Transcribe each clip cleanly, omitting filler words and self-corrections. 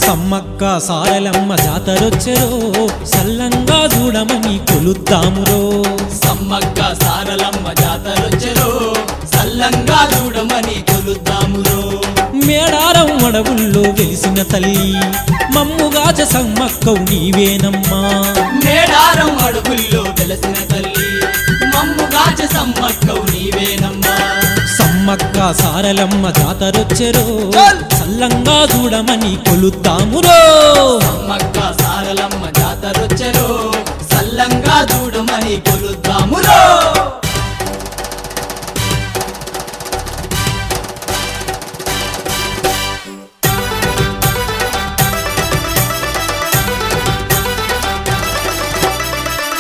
సమ్మక్క సారలమ్మ జాతరొచ్చెరో సల్లంగా చూడమని కొలుద్దామురో సమ్మక్క సారలమ్మ జాతరొచ్చెరో సల్లంగా చూడమని కొలుద్దామురో మేడారం అడవుల్లో వెలిసిన తల్లి మమ్ముగాచ సమ్మక్కవు నీవేనమ్మా మేడారం అడవుల్లో వెలసిన తల్లి మమ్ముగాచ సమ్మక్కవు నీవేనమ్మా సమ్మక్క సారలమ్మ జాతరొచ్చెరో సల్లంగా చూడమని కొలుద్దామురో సమ్మక్క సారలమ్మ జాతరొచ్చెరో సల్లంగా చూడమని కొలుద్దామురో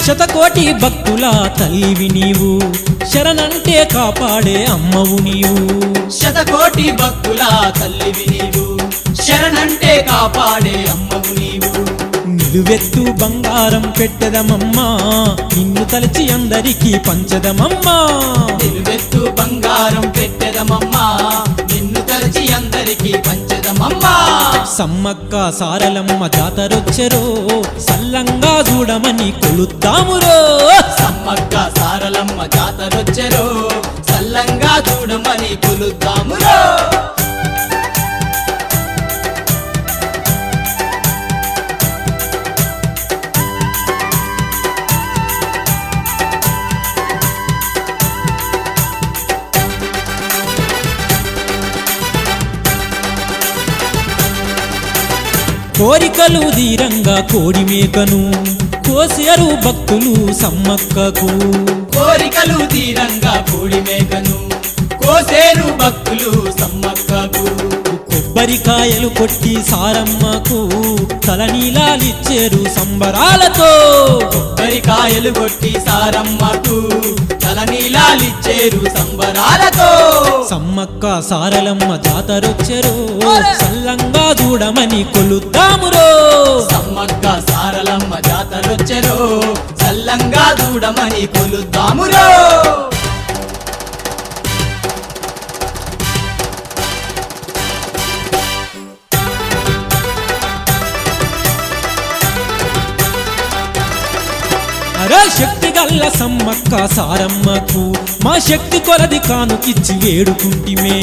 శతకోటి భక్తుల తల్లివి నీవు శరణంటే కాపాడే అమ్మవు నీవు శతకోటి భక్తుల తల్లివి నీవు శరణంటే కాపాడే అమ్మవు నీవు నిలువెత్తు బంగారం పెట్టదమమ్మా నిన్ను తలచి అందరికీ పంచదమమ్మా నిలువెత్తు బంగారం పెట్టదమమ్మా నిన్ను తలచి అందరికీ పంచదమమ్మా సమ్మక్క సారలమ్మ జాతరొచ్చెరో సల్లంగా చూడమని కొలుద్దామురో సమ్మక్క సారలమ్మ జాతరొచ్చెరో సల్లంగా చూడమని కొలుద్దామురో కోరికలు తీరంగా కోడి మేకను కోసేరు భక్తులు సమ్మక్కకు కోరికలు తీరంగా కోడి మేకను కోసేరు భక్తులు సమ్మక్కకు కొబ్బరికాయలు కొట్టి సారమ్మకు తలనీలాలిచ్చేరు సంబరాలతో కొబ్బరికాయలు కొట్టి సారమ్మకు తలనీలాలిచ్చేరు సంబరాలతో సమ్మక్క సారలమ్మ జాతరొచ్చెరో సల్లంగా చూడమని కొలుద్దామురో సమ్మక్క సారలమ్మ జాతరొచ్చెరో సల్లంగా చూడమని కొలుద్దామురో అరే శక్తి గల్ల సమ్మక్క సారమ్మకు మా శక్తి కొలది కానుకిచ్చి వేడుకుంటిమే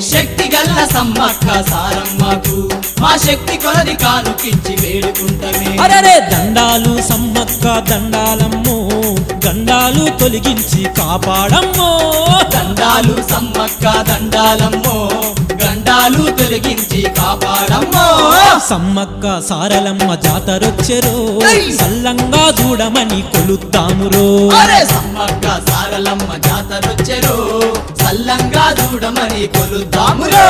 శక్తి గల్ల సమ్మక్క సారమ్మకు మా శక్తి కొలది కానుకిచ్చి వేడుకుంటమే అరే దండాలు సమ్మక్క దండాలమ్మో దండాలు తొలగించి కాపాడమ్మో దండాలు సమ్మక్క దండాలమ్మో గండాలు తొలగించి కాపాడమ్మో సమ్మక్క సారలమ్మ జాతరొచ్చెరో సల్లంగా చూడమని కొలుద్దామురో అరే సమ్మక్క సారలమ్మ జాతరొచ్చెరో సల్లంగా చూడమని కొలుద్దామురో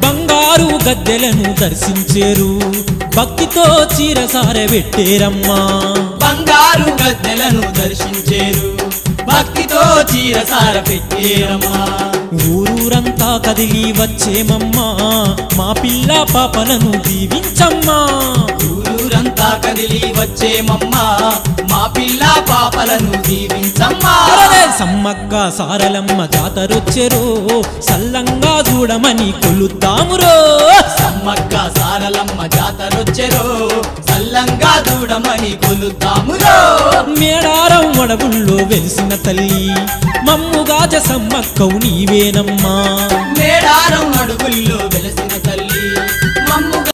బంగారు గద్దెలను దర్శించేరు భక్తితో చీరసార పెట్టేరమ్మా బంగారు గద్దెలను దర్శించేరు భక్తితో చీరసార పెట్టేరమ్మా ఊరూరంతా కదిలి వచ్చేమమ్మా మా పిల్ల పాపలను దీవించమ్మా ఊరూరంతా కదిలి వచ్చేమమ్మా మా పిల్ల పాపలను దీవించమ్మా అరే సమ్మక్క సారలమ్మ జాతరొచ్చెరో సల్లంగా చూడమని కొలుద్దామురో సమ్మక్క సారలమ్మ జాతరొచ్చెరో సల్లంగా చూడమని కొలుద్దామురో మేడారం అడవుల్లో వెలిసిన తల్లి మమ్ముగాచ సమ్మక్కవు నీవేనమ్మా మేడారం అడుగుల్లో